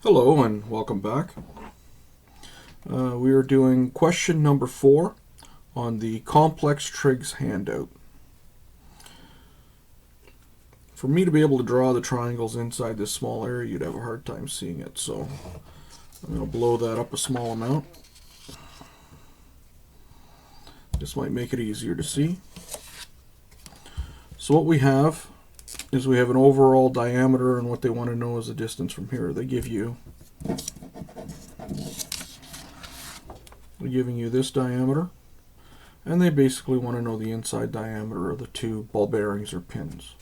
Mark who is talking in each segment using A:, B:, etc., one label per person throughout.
A: Hello and welcome back. We are doing question number 4 on the complex trigs handout. For me to be able to draw the triangles inside this small area, you'd have a hard time seeing it, so I'm going to blow that up a small amount. This might make it easier to see. So what we have is we have an overall diameter, and what they want to know is the distance from here. They're giving you this diameter, and they basically want to know the inside diameter of the two ball bearings or pins.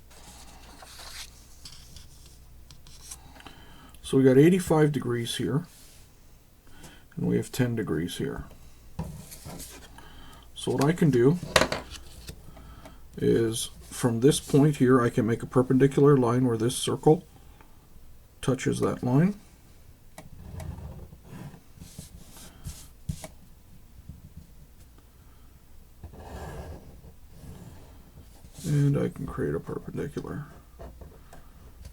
A: So we got 85 degrees here, and we have 10 degrees here. So what I can do is, from this point here, I can make a perpendicular line where this circle touches that line. And I can create a perpendicular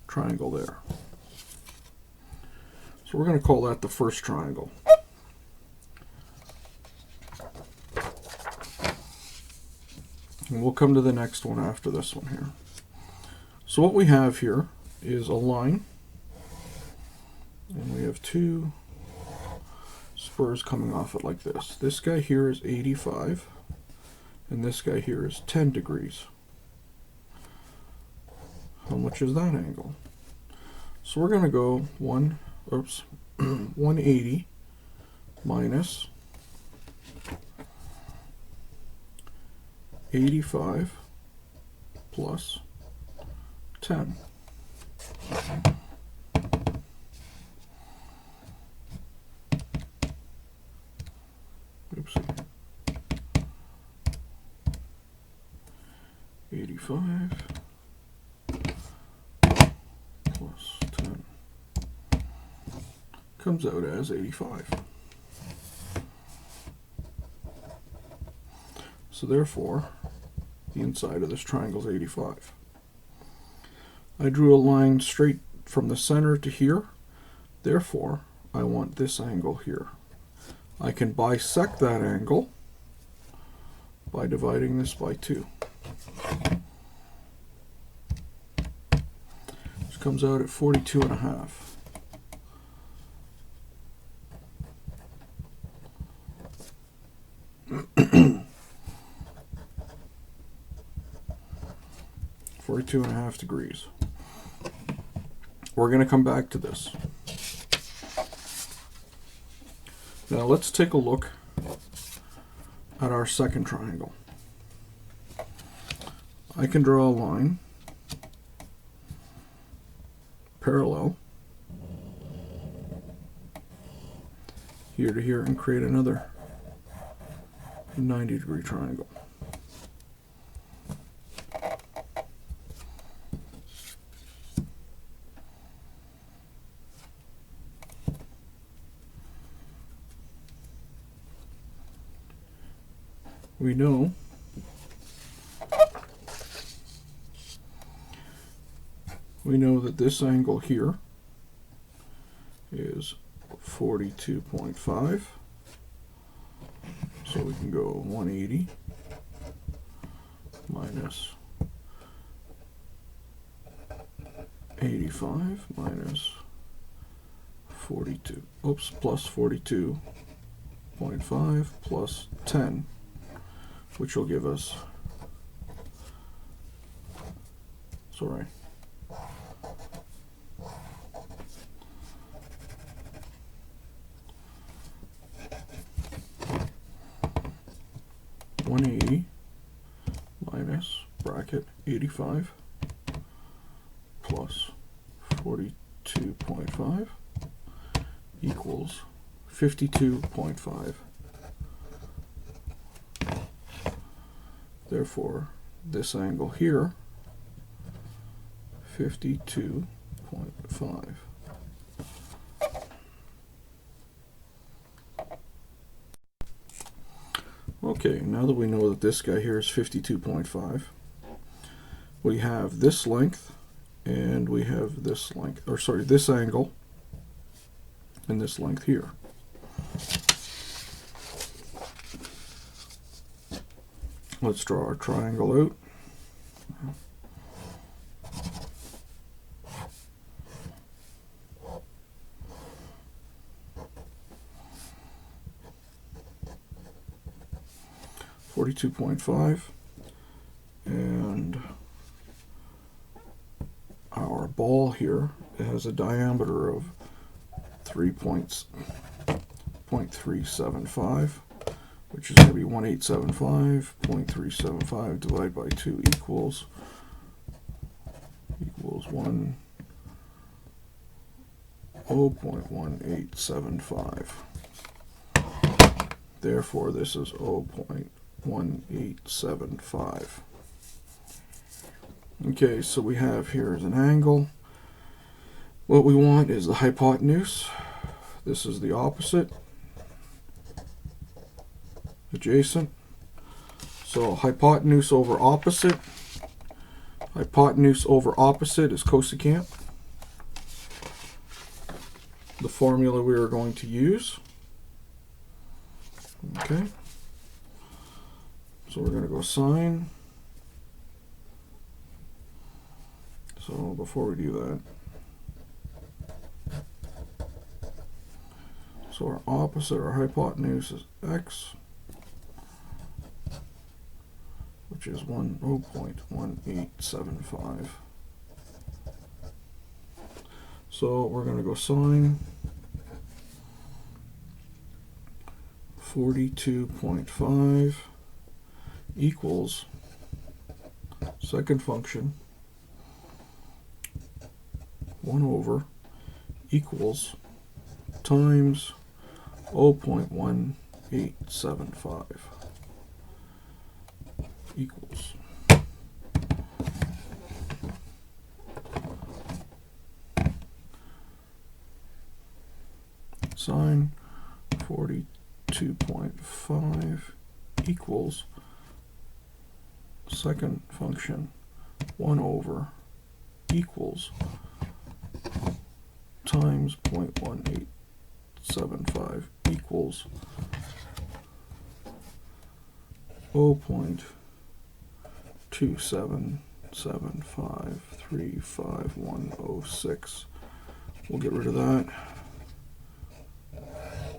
A: triangle there. So we're going to call that the first triangle. And we'll come to the next one after this one here. So what we have here is a line, and we have two spurs coming off it like this. This guy here is 85, and this guy here is 10 degrees. How much is that angle? So we're going to go 180 minus 85 plus 10. Oopsie. 85 plus 10 comes out as 85. So therefore, the inside of this triangle is 85. I drew a line straight from the center to here. Therefore, I want this angle here. I can bisect that angle by dividing this by 2. This comes out at 42 and a half. Two and a half degrees. We're going to come back to this. Now let's take a look at our second triangle. I can draw a line parallel here to here and create another 90-degree triangle. We know that this angle here is 42.5, so we can go 180 minus 85 minus 42, plus 42.5 plus 10, which will give us, 180 minus bracket 85 plus 42.5 equals 52.5. Therefore, this angle here, 52.5. Okay, now that we know that this guy here is 52.5, we have this length and we have this length, this angle and this length here. Let's draw our triangle out. .5, and our ball here has a diameter of 3.375, which is going to be 1875. 0.375 divided by 2 equals 0.1875. Therefore, this is 0.1875. Okay, so we have here is an angle. What we want is the hypotenuse. This is the opposite. Adjacent. So hypotenuse over opposite. Hypotenuse over opposite is cosecant. The formula we are going to use. Okay. So we're going to go sine. So before we do that, so our opposite, our hypotenuse is x, which is 0.1875. So we're going to go sine 42.5 equals second function 1 over equals times 0.1875 equals sine 42.5 equals second function 1 over equals times 0.1875 equals 0.277535106. We'll get rid of that,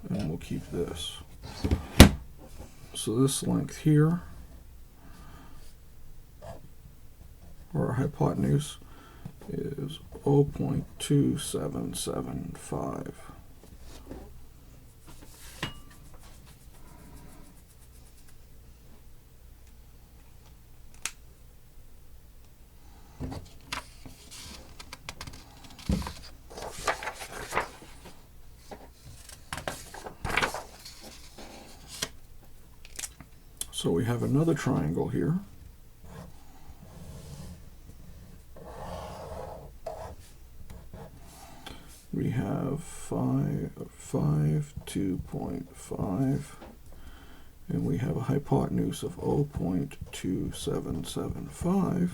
A: and we'll keep this. So this length here, or hypotenuse, is 0.2775. So we have another triangle here. We have 2.5, and we have a hypotenuse of 0.2775.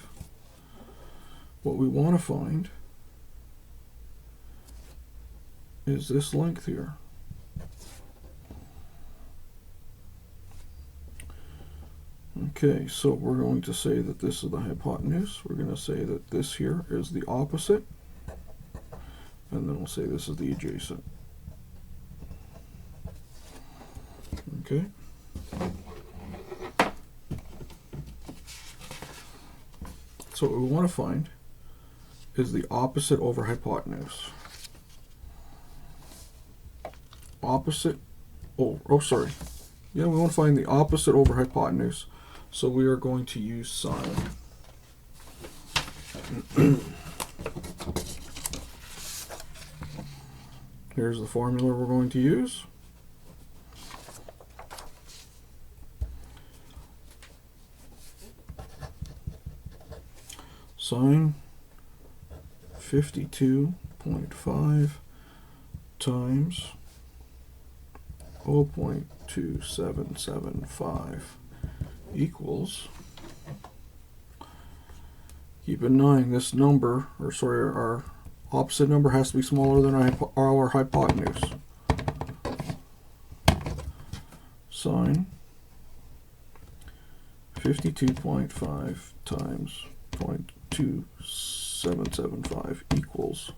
A: What we want to find is this length here. Okay, so we're going to say that this is the hypotenuse. We're going to say that this here is the opposite. And then we'll say this is the adjacent. Okay. So what we want to find is the opposite over hypotenuse. Opposite, oh sorry. Yeah, we want to find the opposite over hypotenuse. So we are going to use sine. Here's the formula we're going to use. Sine 52.5 times 0.2775 equals, keep in mind this number, or sorry, our opposite number has to be smaller than our hypotenuse. sine 52.5 times 0.2775 equals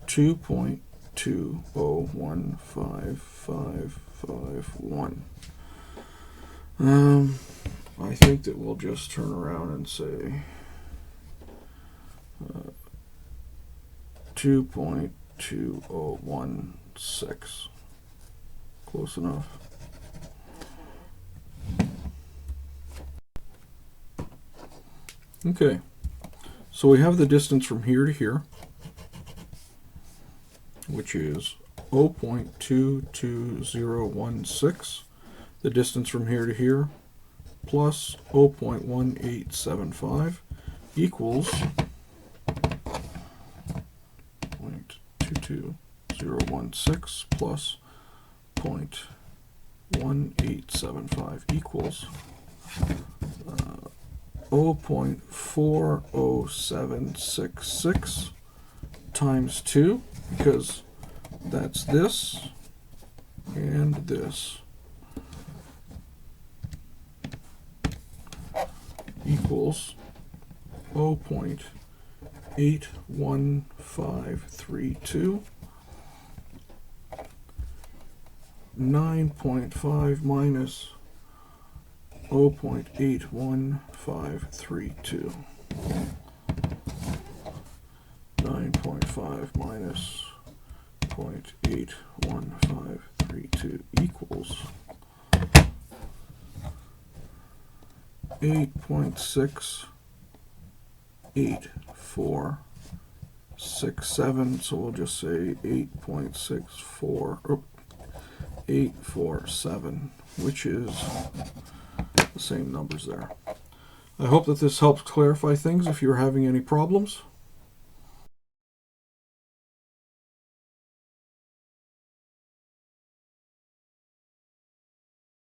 A: 2.2015551. I think that we'll just turn around and say 2.2016. Close enough. Okay, so we have the distance from here to here, which is 0.22016. The distance from here to here plus 0.1875 equals 0.22016 plus 0.1875 equals 0.40766 times 2, because that's this and this, equals 0.81532. 9.5 minus 0.81532. 9.5 minus 0.81532 equals 8.68467. So we'll just say 8.64847, which is the same numbers there. I hope that this helps clarify things if you're having any problems.